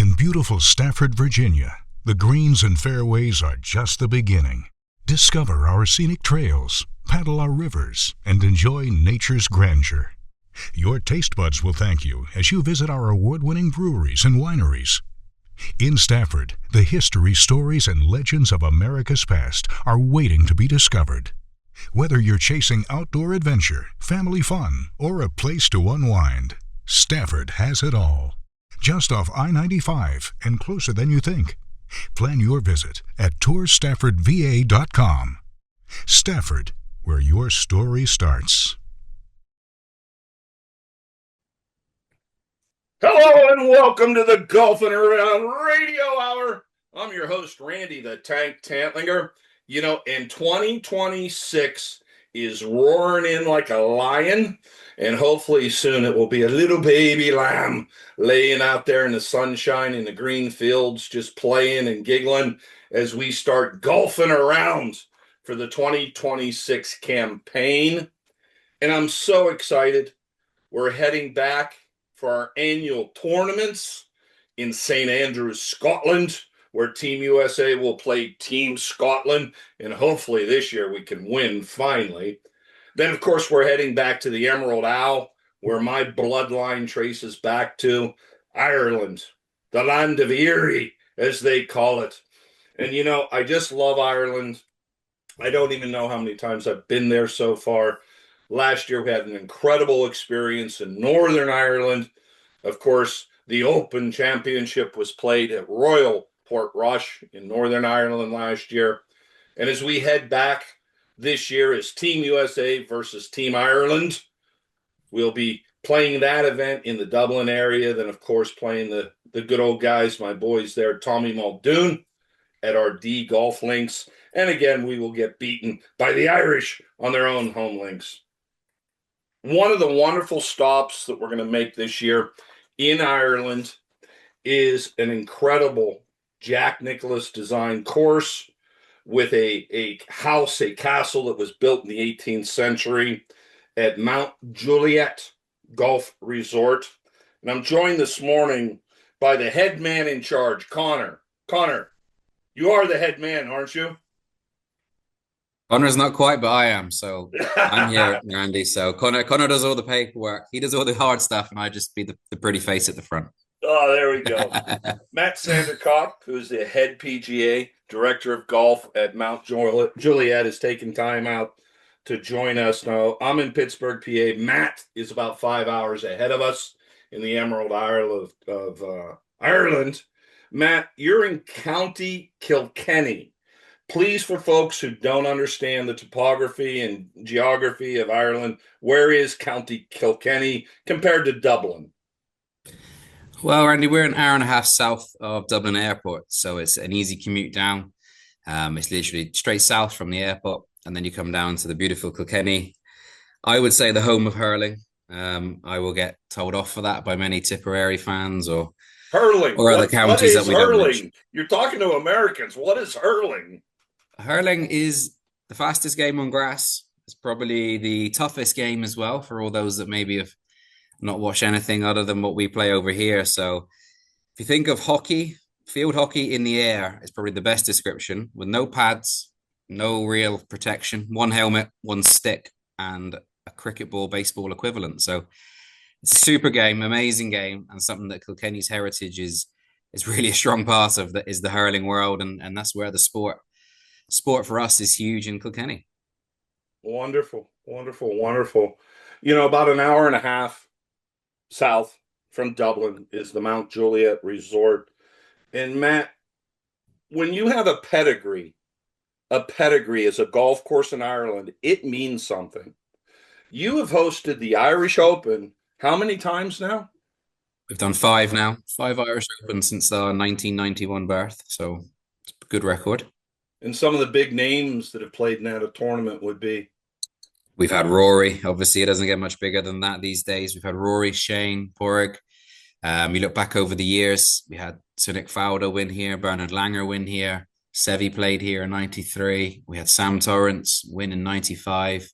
In beautiful Stafford, Virginia, the greens and fairways are just the beginning. Discover our scenic trails, paddle our rivers, and enjoy nature's grandeur. Your taste buds will thank you as you visit our award-winning breweries and wineries. In Stafford, the history, stories, and legends of America's past are waiting to be discovered. Whether you're chasing outdoor adventure, family fun, or a place to unwind, Stafford has it all. Just off I-95 and closer than you think. Plan your visit at tourstaffordva.com. Stafford, where your story starts. Hello and welcome to the Golfin Around Radio Hour. I'm your host, Randy the Tank Tantlinger. You know, and 2026 is roaring in like a lion, and hopefully soon it will be a little baby lamb laying out there in the sunshine in the green fields, just playing and giggling as we start golfing around for the 2026 campaign. And I'm so excited. We're heading back for our annual tournaments in St. Andrews, Scotland, where Team USA will play Team Scotland, and hopefully this year we can win finally. Then, of course, we're heading back to the Emerald Isle, where my bloodline traces back to Ireland, the land of Erie, as they call it. And, you know, I just love Ireland. I don't even know how many times I've been there so far. Last year, we had an incredible experience in Northern Ireland. Of course, the Open Championship was played at Royal Portrush in Northern Ireland last year. And as we head back this year as Team USA versus Team Ireland, we'll be playing that event in the Dublin area. Then, of course, playing the good old guys, my boys there, Tommy Muldoon, at our D golf links. And again, we will get beaten by the Irish on their own home links. One of the wonderful stops that we're going to make this year in Ireland is an incredible Jack Nicklaus designed course with a house, a castle that was built in the 18th century at Mount Juliet Golf Resort. And I'm joined this morning by the head man in charge, Connor. Connor, you are the head man, aren't you? Connor's not quite, but I am. So I'm here, Randy. So Connor does all the paperwork. He does all the hard stuff, and I just be the pretty face at the front. Oh, there we go. Matt Sandercock, who's the head PGA director of golf at Mount Juliet, is taking time out to join us. Now, I'm in Pittsburgh, PA. Matt is about 5 hours ahead of us in the Emerald Isle of Ireland. Matt, you're in County Kilkenny. Please, for folks who don't understand the topography and geography of Ireland, where is County Kilkenny compared to Dublin? Well, Randy, we're an hour and a half south of Dublin Airport, so it's an easy commute down. It's literally straight south from the airport, and then you come down to the beautiful Kilkenny. I would say the home of hurling. I will get told off for that by many Tipperary fans or hurling or other counties that we don't mention. You're talking to Americans. What is hurling? Hurling is the fastest game on grass. It's probably the toughest game as well for all those that maybe have not watched anything other than what we play over here. So if you think of hockey, field hockey in the air is probably the best description, with no pads, no real protection, one helmet, one stick, and a cricket ball, baseball equivalent. So it's a super game, amazing game, and something that Kilkenny's heritage is really a strong part of, that is the hurling world, and that's where the sport for us is huge in Kilkenny. Wonderful, wonderful, wonderful. You know, about an hour and a half south from Dublin is the Mount Juliet Resort. And Matt, when you have a pedigree as a golf course in Ireland, it means something. You have hosted the Irish Open how many times now? We've done 5 now, 5 Irish Open since our 1991 birth. So it's a good record. And some of the big names that have played in that tournament would be? We've had Rory. Obviously, it doesn't get much bigger than that these days. We've had Rory, Shane, Porrig. You look back over the years, we had Sunic Fowler win here, Bernard Langer win here, Seve played here in 93. We had Sam Torrance win in 95.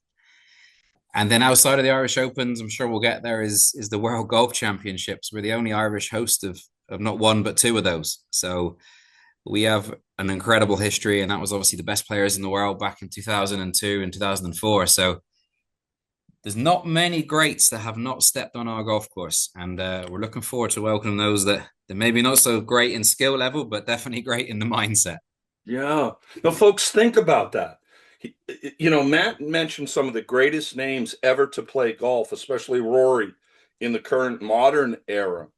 And then outside of the Irish Opens, I'm sure we'll get there, is the World Golf Championships. We're the only Irish host of not one, but two of those. So we have an incredible history, and that was obviously the best players in the world back in 2002 and 2004. So there's not many greats that have not stepped on our golf course, and we're looking forward to welcoming those that maybe not so great in skill level, but definitely great in the mindset. Yeah. Now, folks, think about that. Matt mentioned some of the greatest names ever to play golf, especially Rory in the current modern era.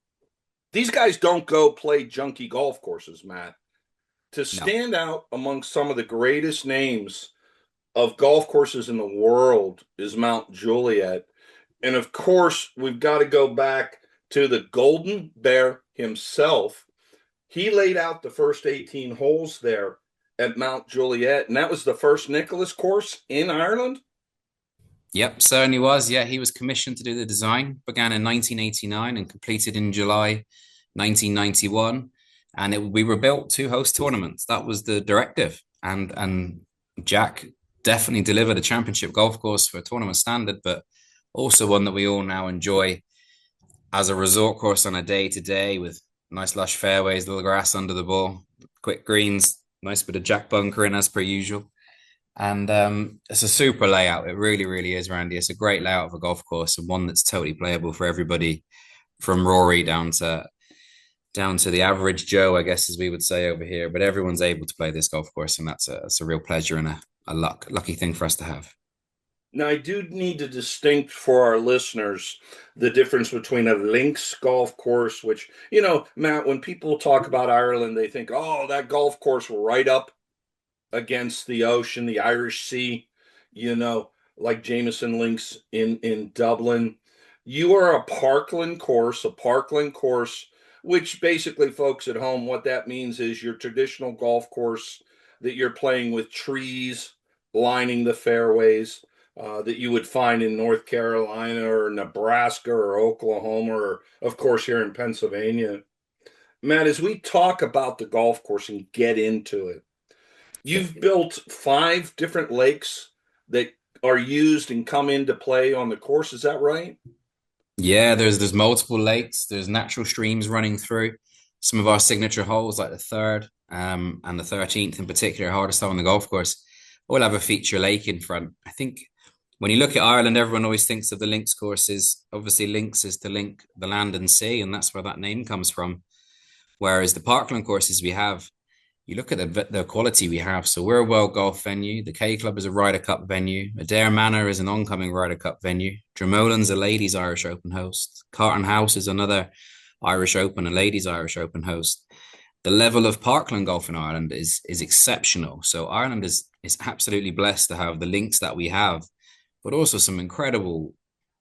These guys don't go play junky golf courses, Matt. To stand out amongst some of the greatest names of golf courses in the world is Mount Juliet. And of course, we've got to go back to the Golden Bear himself. He laid out the first 18 holes there at Mount Juliet, and that was the first Nicklaus course in Ireland? Yep, certainly was. Yeah, he was commissioned to do the design, began in 1989 and completed in July 1991. And we were built to host tournaments. That was the directive. And Jack definitely delivered a championship golf course for a tournament standard, but also one that we all now enjoy as a resort course on a day-to-day with nice lush fairways, little grass under the ball, quick greens, nice bit of jack bunkering as per usual. And it's a super layout. It really, really is, Randy. It's a great layout of a golf course and one that's totally playable for everybody, from Rory down to the average Joe, I guess, as we would say over here. But everyone's able to play this golf course, and that's a real pleasure and a lucky thing for us to have. Now, I do need to distinct for our listeners the difference between a links golf course, which, Matt, when people talk about Ireland, they think, oh, that golf course right up against the ocean, the Irish Sea, like Jameson Links in Dublin. You are a Parkland course, which basically, folks at home, what that means is your traditional golf course that you're playing with trees lining the fairways that you would find in North Carolina or Nebraska or Oklahoma or, of course, here in Pennsylvania. Matt, as we talk about the golf course and get into it, you've built 5 different lakes that are used and come into play on the course. Is that right? Yeah, there's multiple lakes. There's natural streams running through. Some of our signature holes, like the 3rd and the 13th in particular, hardest hole on the golf course, will have a feature lake in front. I think when you look at Ireland, everyone always thinks of the links courses. Obviously, links is to link the land and sea, and that's where that name comes from. Whereas the Parkland courses we have, you look at the quality we have. So we're a World Golf venue. The K Club is a Ryder Cup venue. Adair Manor is an oncoming Ryder Cup venue. Dromoland's a ladies Irish Open host. Carton House is another Irish Open, a ladies Irish Open host. The level of Parkland golf in Ireland is exceptional. So Ireland is absolutely blessed to have the links that we have, but also some incredible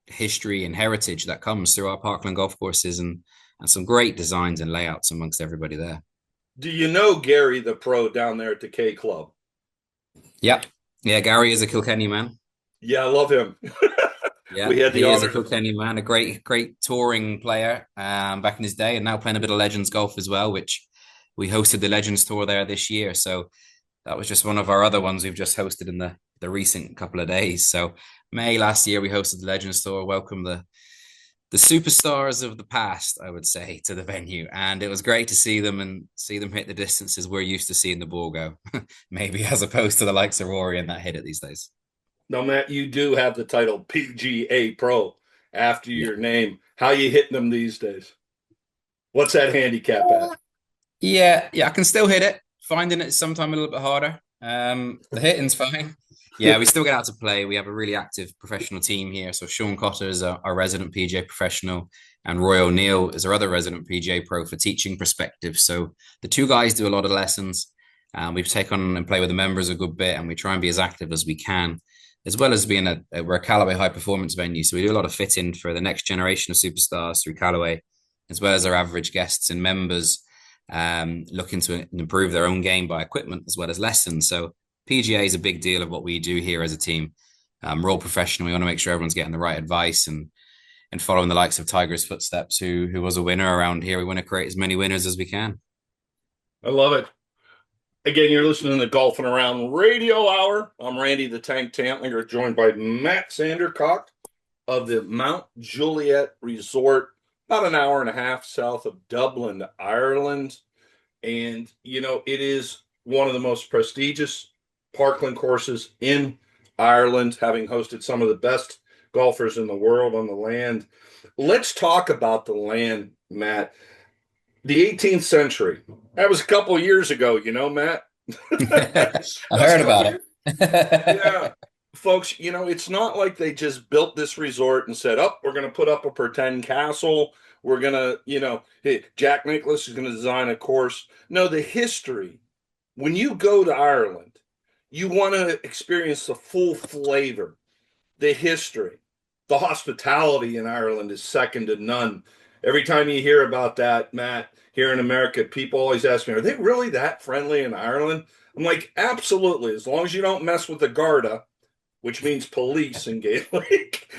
history and heritage that comes through our Parkland golf courses and some great designs and layouts amongst everybody there. Do you know Gary, the pro down there at the K Club? Yep. Yeah, Gary is a Kilkenny man. Yeah, I love him. Yeah, he is a Kilkenny man, a great touring player back in his day, and now playing a bit of Legends golf as well, which we hosted the Legends Tour there this year. So that was just one of our other ones we've just hosted in the recent couple of days. So May last year, we hosted the Legends Tour, welcome the superstars of the past, I would say, to the venue. And it was great to see them hit the distances we're used to seeing the ball go, maybe as opposed to the likes of Rory and that hit it these days. Now, Matt, you do have the title PGA Pro after your name. How you hitting them these days? What's that handicap at? Yeah, I can still hit it. Finding it sometimes a little bit harder. The hitting's fine. Yeah, we still get out to play. We have a really active professional team here. So Sean Cotter is our resident PGA professional, and Roy O'Neill is our other resident PGA pro for teaching perspective. So the two guys do a lot of lessons. We've taken on and play with the members a good bit, and we try and be as active as we can, as well as being we're a Callaway high performance venue. So we do a lot of fitting for the next generation of superstars through Callaway, as well as our average guests and members looking to improve their own game by equipment as well as lessons. So PGA is a big deal of what we do here as a team. We're all professional. We want to make sure everyone's getting the right advice and following the likes of Tiger's footsteps, who was a winner around here. We want to create as many winners as we can. I love it. Again, you're listening to Golfin Around Radio Hour. I'm Randy the Tank Tantlinger, joined by Matt Sandercock of the Mount Juliet Resort about an hour and a half south of Dublin, Ireland. And, it is one of the most prestigious Parkland courses in Ireland, having hosted some of the best golfers in the world on the land. Let's talk about the land, Matt. The 18th century. That was a couple of years ago, Matt. I heard about it. Yeah. Folks, it's not like they just built this resort and said, oh, we're going to put up a pretend castle. We're going to, hey, Jack Nicklaus is going to design a course. No, the history. When you go to Ireland, you want to experience the full flavor, the history. The hospitality in Ireland is second to none. Every time you hear about that, Matt, here in America, people always ask me, are they really that friendly in Ireland? I'm like, absolutely. As long as you don't mess with the Garda, which means police in Gaelic,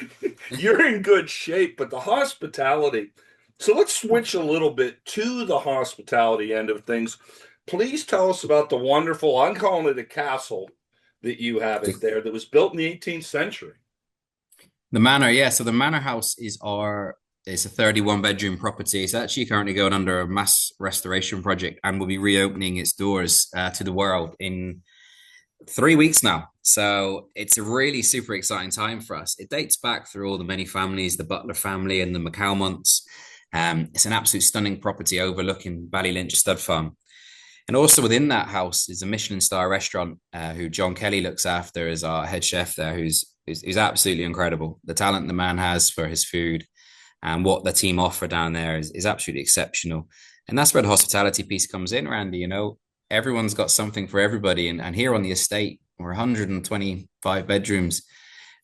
you're in good shape. But the hospitality. So let's switch a little bit to the hospitality end of things. Please tell us about the wonderful, I'm calling it a castle, that you have it there that was built in the 18th century. The manor, yeah. So the manor house it's a 31-bedroom property. It's actually currently going under a mass restoration project and will be reopening its doors to the world in 3 weeks now. So it's a really super exciting time for us. It dates back through all the many families, the Butler family and the McCalmonts. It's an absolute stunning property overlooking Ballylynch Stud Farm. And also within that house is a Michelin star restaurant who John Kelly looks after as our head chef there, who's absolutely incredible. The talent the man has for his food and what the team offer down there is absolutely exceptional. And that's where the hospitality piece comes in, Randy. Everyone's got something for everybody. And here on the estate, we're 125 bedrooms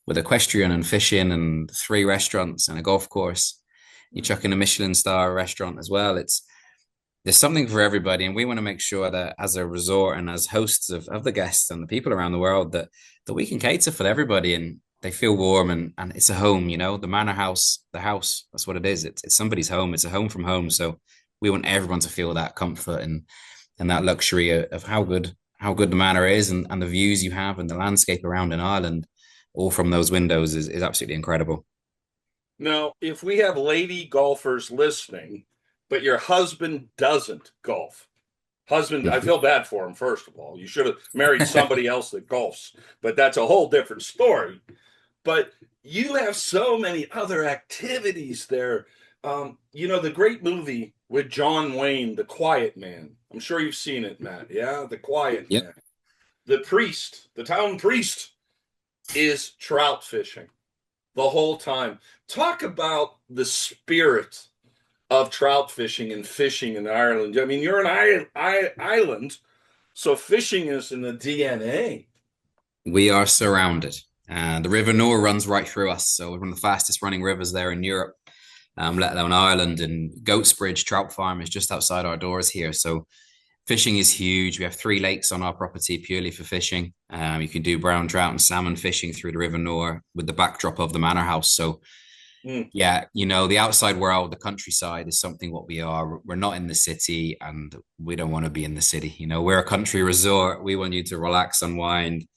with equestrian and fishing and 3 restaurants and a golf course. You chuck in a Michelin star restaurant as well. There's something for everybody. And we want to make sure that as a resort and as hosts of the guests and the people around the world that we can cater for everybody and they feel warm and it's a home, the manor house, the house, that's what it is. It's somebody's home. It's a home from home. So we want everyone to feel that comfort and that luxury of how good the manor is and the views you have and the landscape around in Ireland, all from those windows is absolutely incredible. Now, if we have lady golfers listening, but your husband doesn't golf, I feel bad for him, first of all. You should have married somebody else that golfs, but that's a whole different story. But you have so many other activities there. The great movie with John Wayne, The Quiet Man. I'm sure you've seen it, Matt. Yeah, The Quiet Man. The town priest is trout fishing the whole time. Talk about the spirit of trout fishing and fishing in Ireland. I mean, you're an island, so fishing is in the DNA. We are surrounded. The River Nore runs right through us. So we're one of the fastest running rivers there in Europe, let alone Ireland. And Goatsbridge Trout Farm is just outside our doors here. So fishing is huge. We have 3 lakes on our property purely for fishing. You can do brown trout and salmon fishing through the River Nore with the backdrop of the manor house. So yeah, the outside world, the countryside is something what we are. We're not in the city and we don't want to be in the city. We're a country resort. We want you to relax, unwind,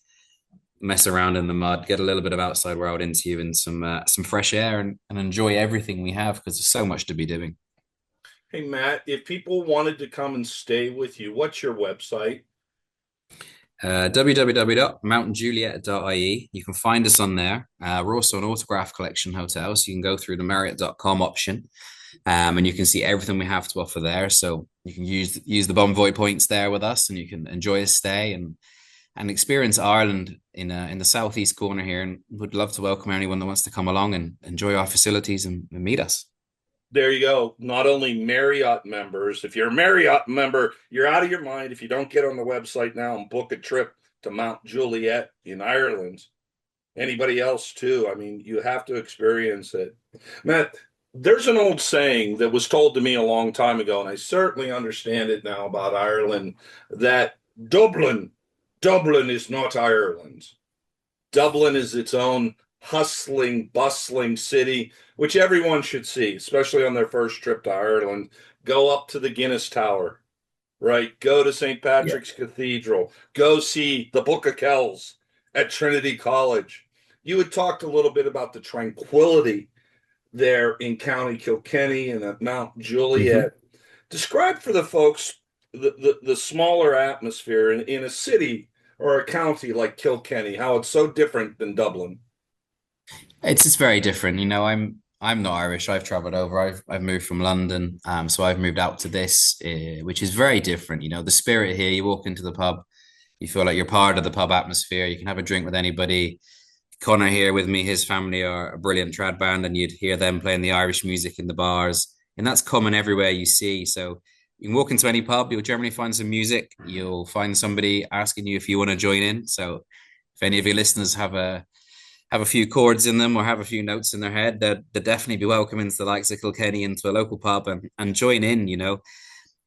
mess around in the mud, get a little bit of outside world into you and some fresh air and enjoy everything we have because there's so much to be doing. Hey, Matt, if people wanted to come and stay with you, what's your website? www.mountainjuliet.ie. You can find us on there. We're also an autograph collection hotel, so you can go through the Marriott.com option and you can see everything we have to offer there. So you can use the Bonvoy points there with us and you can enjoy a stay and experience Ireland in the southeast corner here, and would love to welcome anyone that wants to come along and enjoy our facilities and meet us. There you go. Not only Marriott members. If you're a Marriott member, you're out of your mind if you don't get on the website now and book a trip to Mount Juliet in Ireland. Anybody else too. I mean, you have to experience it. Matt, there's an old saying that was told to me a long time ago, and I certainly understand it now about Ireland, that Dublin is not Ireland. Dublin is its own hustling, bustling city, which everyone should see, especially on their first trip to Ireland. Go up to the Guinness Tower, right? Go to St. Patrick's Cathedral. Go see the Book of Kells at Trinity College. You had talked a little bit about the tranquility there in County Kilkenny and at Mount Juliet. Mm-hmm. Describe for the folks the smaller atmosphere in a city or a county like Kilkenny, how it's so different than Dublin. It's just very different. I'm not Irish. I've traveled over. I've moved from London. So I've moved out to this, which is very different. The spirit here, you walk into the pub, you feel like you're part of the pub atmosphere. You can have a drink with anybody. Connor here with me, his family are a brilliant trad band, and you'd hear them playing the Irish music in the bars. And that's common everywhere you see. So you can walk into any pub, you'll generally find some music. You'll find somebody asking you if you want to join in. So if any of your listeners have a few chords in them or have a few notes in their head, they'd definitely be welcome into the likes of Kilkenny, into a local pub and join in.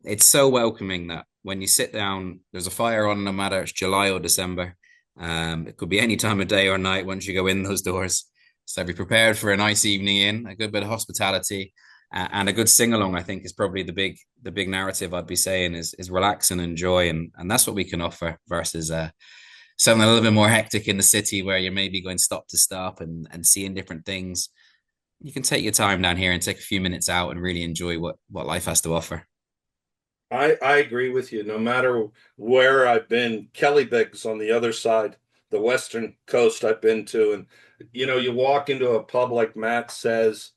It's so welcoming that when you sit down, there's a fire on, no matter it's July or December. It could be any time of day or night once you go in those doors. So be prepared for a nice evening in, a good bit of hospitality, and a good sing-along. I think is probably the big narrative I'd be saying is relax and enjoy. And that's what we can offer versus something a little bit more hectic in the city where you're maybe going stop to stop and seeing different things. You can take your time down here and take a few minutes out and really enjoy what life has to offer. I agree with you. No matter where I've been, Kellybegs on the other side, the western coast I've been to, and you walk into a pub like Matt says,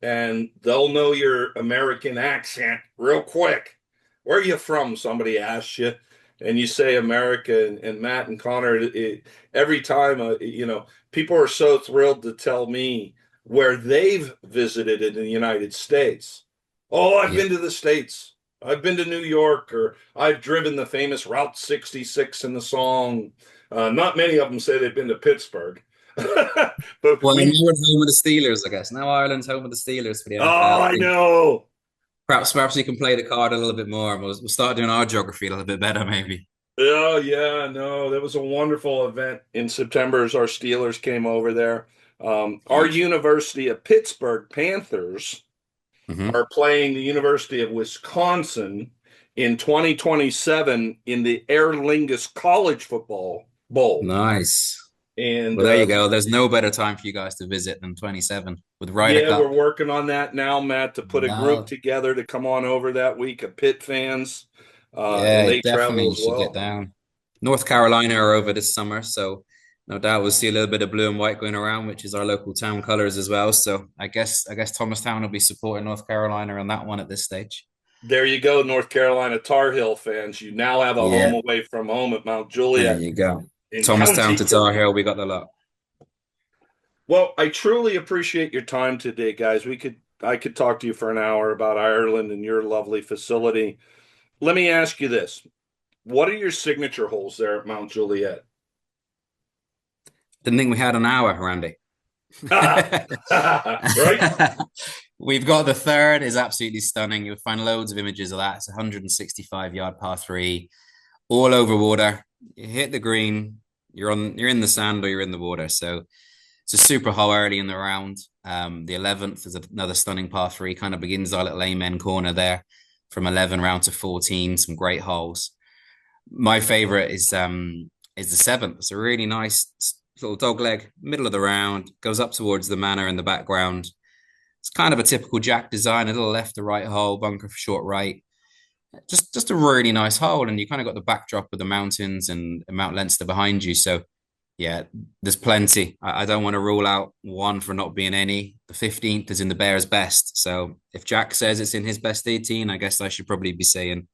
and they'll know your American accent real quick. Where are you from? Somebody asks you, and you say America, and Matt and Connor, every time, people are so thrilled to tell me where they've visited in the United States. Oh, I've been to the States. I've been to New York, or I've driven the famous Route 66 in the song. Not many of them say they've been to Pittsburgh. But well, now we're home of the Steelers, I guess. Now Ireland's home of the Steelers for the NFL. Oh, I know. Perhaps you can play the card a little bit more. We'll start doing our geography a little bit better, maybe. Oh, yeah, no, that was a wonderful event in September as our Steelers came over there. Our University of Pittsburgh Panthers are playing the University of Wisconsin in 2027 in the Aer Lingus College Football Bowl. Nice. And well, there you go. There's no better time for you guys to visit than 27 with Ryder Cup. We're working on that now, Matt, to put a group together to come on over that week of Pitt fans. And they definitely should get down. North Carolina are over this summer, so no doubt we'll see a little bit of blue and white going around, which is our local town colors as well. So I guess Thomastown will be supporting North Carolina on that one at this stage. There you go, North Carolina Tar Heel fans. You now have a home away from home at Mount Juliet. There you go. Thomastown to Tar Heel, we got the lot. Well, I truly appreciate your time today, guys. I could talk to you for an hour about Ireland and your lovely facility. Let me ask you this. What are your signature holes there at Mount Juliet? Didn't think we had an hour, Randy. Right? We've got the third is absolutely stunning. You'll find loads of images of that. It's a 165-yard par 3, all over water. You hit the green, you're in the sand or you're in the water. So it's a super hole early in the round. The 11th is another stunning par 3, kind of begins our little amen corner there from 11 round to 14. Some great holes. My favorite is the 7th. It's a really nice little dog leg, middle of the round, goes up towards the manor in the background. It's kind of a typical Jack design, a little left to right hole, bunker for short right. Just a really nice hole, and you kind of got the backdrop of the mountains and Mount Leinster behind you. So, yeah, there's plenty. I don't want to rule out one for not being any. The 15th is in the Bears' best. So if Jack says it's in his best 18, I guess I should probably be saying